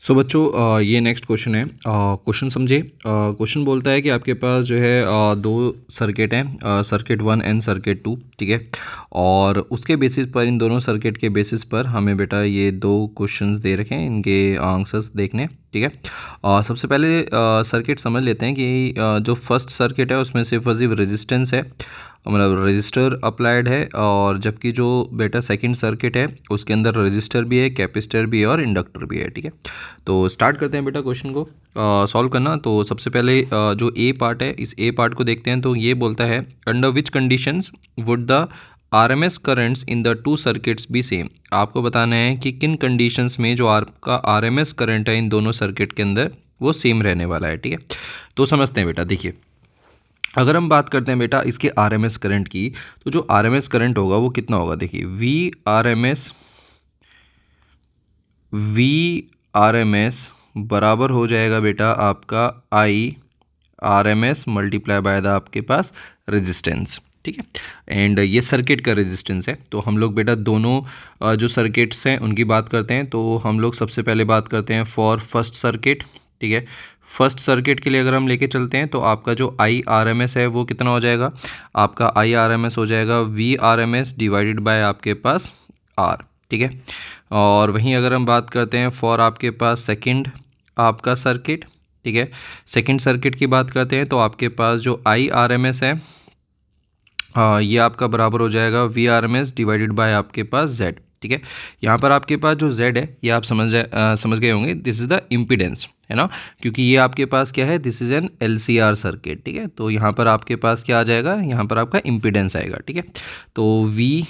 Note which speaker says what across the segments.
Speaker 1: सो बच्चों ये next question है। क्वेश्चन समझे। क्वेश्चन बोलता है कि आपके पास जो है दो सर्किट हैं, सर्किट 1 एंड सर्किट 2, ठीक है। और उसके बेसिस पर, इन दोनों सर्किट के बेसिस पर हमें बेटा ये दो क्वेश्चंस दे रखे हैं, इनके आंसर्स देखने, ठीक है। सबसे पहले सर्किट समझ लेते हैं कि जो फर्स्ट सर्किट है उसमें सिर्फ और सिर्फ रेजिस्टेंस है, मतलब रजिस्टर अप्लाइड है। और जबकि जो बेटा सेकंड सर्किट है उसके अंदर रजिस्टर भी है, कैपेसिटर भी है और इंडक्टर भी है, ठीक है। तो स्टार्ट करते हैं बेटा क्वेश्चन को सॉल्व करना। तो सबसे पहले जो ए पार्ट है, इस ए पार्ट को देखते हैं। तो ये बोलता है under which conditions would the RMS currents in the two circuits B same. आपको बताना है कि किन कंडीशंस में जो आपका आरएमएस करंट है इन दोनों सर्किट के अंदर वो सेम रहने वाला है, ठीक है। तो समझते हैं बेटा। देखिए, अगर हम बात करते हैं बेटा इसके आरएमएस करंट की, तो जो आरएमएस करंट होगा वो कितना होगा। देखिए, वी आर एम एस बराबर हो जाएगा बेटा आपका I R M S multiply by the आपके पास रेजिस्टेंस, ठीक है। एंड ये सर्किट का रेजिस्टेंस है। तो हम लोग बेटा दोनों जो सर्किट्स हैं उनकी बात करते हैं। तो हम लोग सबसे पहले बात करते हैं फॉर फर्स्ट सर्किट, ठीक है। फर्स्ट सर्किट के लिए अगर हम लेके चलते हैं तो आपका जो आई आर एम एस है वो कितना हो जाएगा। आपका आई आर एम एस हो जाएगा V R M S divided by आपके पास आर, ठीक है। और वहीं अगर हम बात करते हैं फॉर आपके पास सेकंड आपका सर्किट, ठीक है, सेकंड सर्किट की बात करते हैं तो आपके पास जो आई आर एम एस है ये आपका बराबर हो जाएगा V R M S divided by आपके पास जेड, ठीक है। यहाँ पर आपके पास जो जेड है ये आप समझ गए होंगे, दिस इज़ द इम्पीडेंस, है ना। क्योंकि ये आपके पास क्या है, this is an LCR circuit, ठीक है। तो यहाँ पर आपके पास क्या आ जाएगा, यहाँ पर आपका इम्पीडेंस आएगा, ठीक है। तो V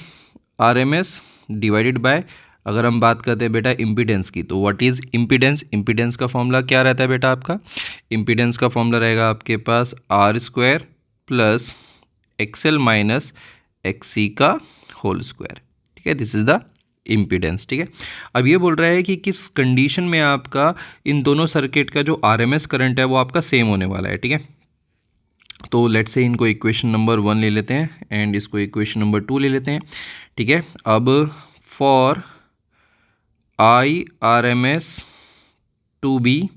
Speaker 1: R M S divided by, अगर हम बात करते हैं बेटा इम्पीडेंस की, तो व्हाट इज़ इम्पीडेंस। इम्पीडेंस का फॉर्मूला क्या रहता है बेटा आपका। इम्पीडेंस का फॉर्मूला रहेगा आपके पास R square plus XL minus XC का होल स्क्वायर, ठीक है। दिस इज़ द इम्पीडेंस, ठीक है। अब ये बोल रहा है कि किस कंडीशन में आपका इन दोनों सर्किट का जो आरएमएस करंट है वो आपका सेम होने वाला है, ठीक है। तो लेट्स से इनको इक्वेशन नंबर 1 ले लेते हैं एंड इसको इक्वेशन नंबर 2 ले लेते हैं, ठीक है। अब for I R M S to be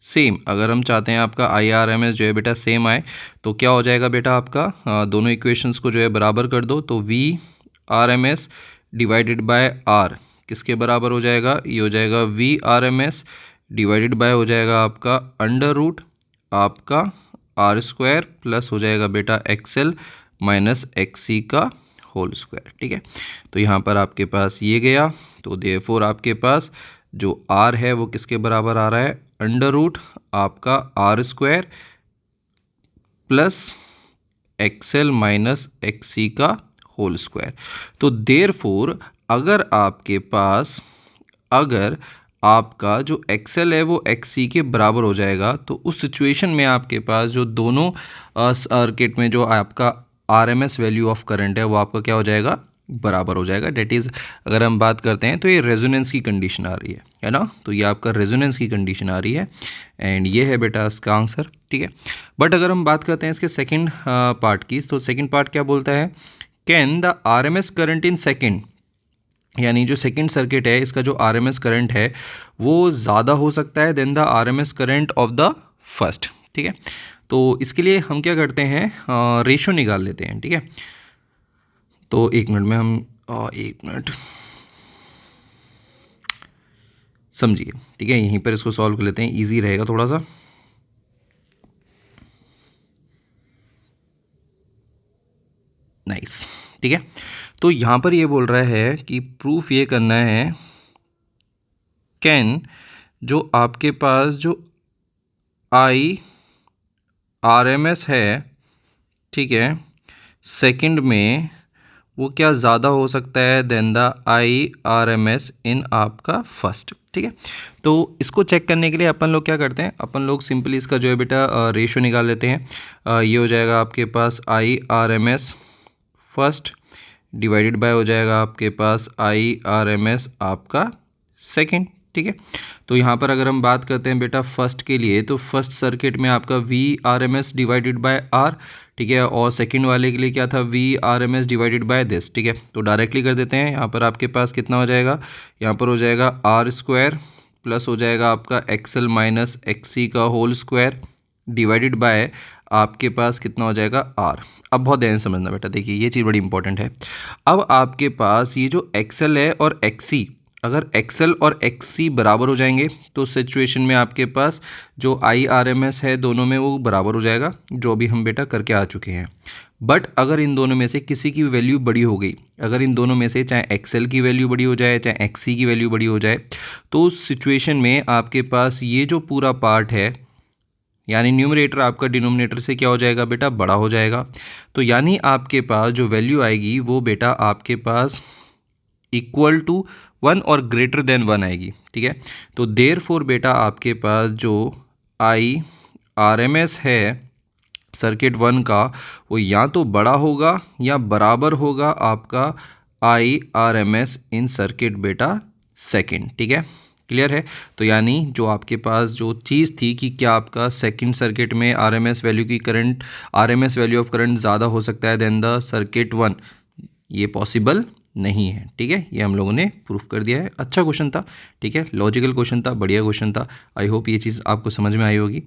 Speaker 1: same, अगर हम चाहते हैं आपका आई आर एम एस जो है बेटा सेम आए, तो क्या हो जाएगा बेटा आपका, दोनों इक्वेशंस को जो है बराबर कर दो। तो V R M S divided by R किसके बराबर हो जाएगा, ये हो जाएगा V R M S divided by हो जाएगा आपका अंडर रूट आपका आर स्क्वायर प्लस हो जाएगा बेटा एक्सएल माइनस एक्सी का होल स्क्वायर, ठीक है। तो यहाँ पर आपके पास ये गया। तो देयरफॉर आपके पास जो आर है वो किसके बराबर आ रहा है, अंडर रूट आपका R square plus XL minus XC का होल स्क्वायर। तो देयरफॉर अगर आपके पास, अगर आपका जो एक्सएल है वो एक्सी के बराबर हो जाएगा, तो उस सिचुएशन में आपके पास जो दोनों सर्किट में जो आपका आरएमएस वैल्यू ऑफ करंट है वो आपका क्या हो जाएगा, बराबर हो जाएगा। डेट इज़, अगर हम बात करते हैं तो ये रेजोनेंस की कंडीशन आ रही है ना। तो ये आपका रेजोनेंस की कंडीशन आ रही है एंड ये है बेटा इसका आंसर, ठीक है। बट अगर हम बात करते हैं इसके सेकंड पार्ट की, तो सेकंड पार्ट क्या बोलता है, can the RMS current in second, यानी जो सेकंड सर्किट है इसका जो आरएमएस करंट है वो ज़्यादा हो सकता है than the RMS current of the first, ठीक है। तो इसके लिए हम क्या करते हैं, रेशो निकाल लेते हैं, ठीक है। तो एक मिनट में हम एक मिनट समझिए, ठीक है। यहीं पर इसको सॉल्व कर लेते हैं, इजी रहेगा थोड़ा सा। नाइस, ठीक है। तो यहाँ पर ये बोल रहा है कि प्रूफ ये करना है, कैन जो आपके पास जो आई आर एम एस है, ठीक है, सेकंड में वो क्या ज़्यादा हो सकता है than the I R M S in आपका फर्स्ट, ठीक है। तो इसको चेक करने के लिए अपन लोग क्या करते हैं, अपन लोग सिंपली इसका जो है बेटा रेशो निकाल लेते हैं। ये हो जाएगा आपके पास I R M S first divided by हो जाएगा आपके पास आई आर एम एस आपका सेकंड, ठीक है। तो यहाँ पर अगर हम बात करते हैं बेटा फर्स्ट के लिए, तो फर्स्ट सर्किट में आपका V R M S divided by R, ठीक है। और सेकंड वाले के लिए क्या था, V R M S divided by this, ठीक है। तो डायरेक्टली कर देते हैं। यहाँ पर आपके पास कितना हो जाएगा, यहाँ पर हो जाएगा आर स्क्वायर प्लस हो जाएगा आपका एक्सएल माइनस एक्सी का होल स्क्वायर डिवाइडेड बाय आपके पास कितना हो जाएगा आर। अब बहुत ध्यान से समझना बेटा, देखिए ये चीज़ बड़ी इंपॉर्टेंट है। अब आपके पास ये जो एक्सएल है और एक्सी, अगर एक्सएल और एक्सी बराबर हो जाएंगे तो सिचुएशन में आपके पास जो आई आर एम एस है दोनों में वो बराबर हो जाएगा, जो अभी हम बेटा करके आ चुके हैं। बट अगर इन दोनों में से किसी की वैल्यू बड़ी हो गई, अगर इन दोनों में से चाहे एक्सएल की वैल्यू बड़ी हो जाए चाहे एक्सी की वैल्यू बड़ी हो जाए, तो उस सिचुएशन में आपके पास ये जो पूरा पार्ट है, यानी न्यूमरेटर आपका डिनोमिनेटर से क्या हो जाएगा बेटा, बड़ा हो जाएगा। तो यानी आपके पास जो वैल्यू आएगी वो बेटा आपके पास इक्वल टू 1 और ग्रेटर देन 1 आएगी, ठीक है। तो देयरफॉर बेटा आपके पास जो आई आर एम एस है सर्किट 1 का, वो या तो बड़ा होगा या बराबर होगा आपका I R M S in circuit बेटा सेकंड, ठीक है। क्लियर है। तो यानी जो आपके पास जो चीज़ थी कि क्या आपका सेकंड सर्किट में आरएमएस वैल्यू की current, RMS value of current ज़्यादा हो सकता है देन द सर्किट 1, ये पॉसिबल नहीं है, ठीक है। ये हम लोगों ने प्रूफ कर दिया है। अच्छा क्वेश्चन था, ठीक है, लॉजिकल क्वेश्चन था, बढ़िया क्वेश्चन था। आई होप ये चीज़ आपको समझ में आई होगी।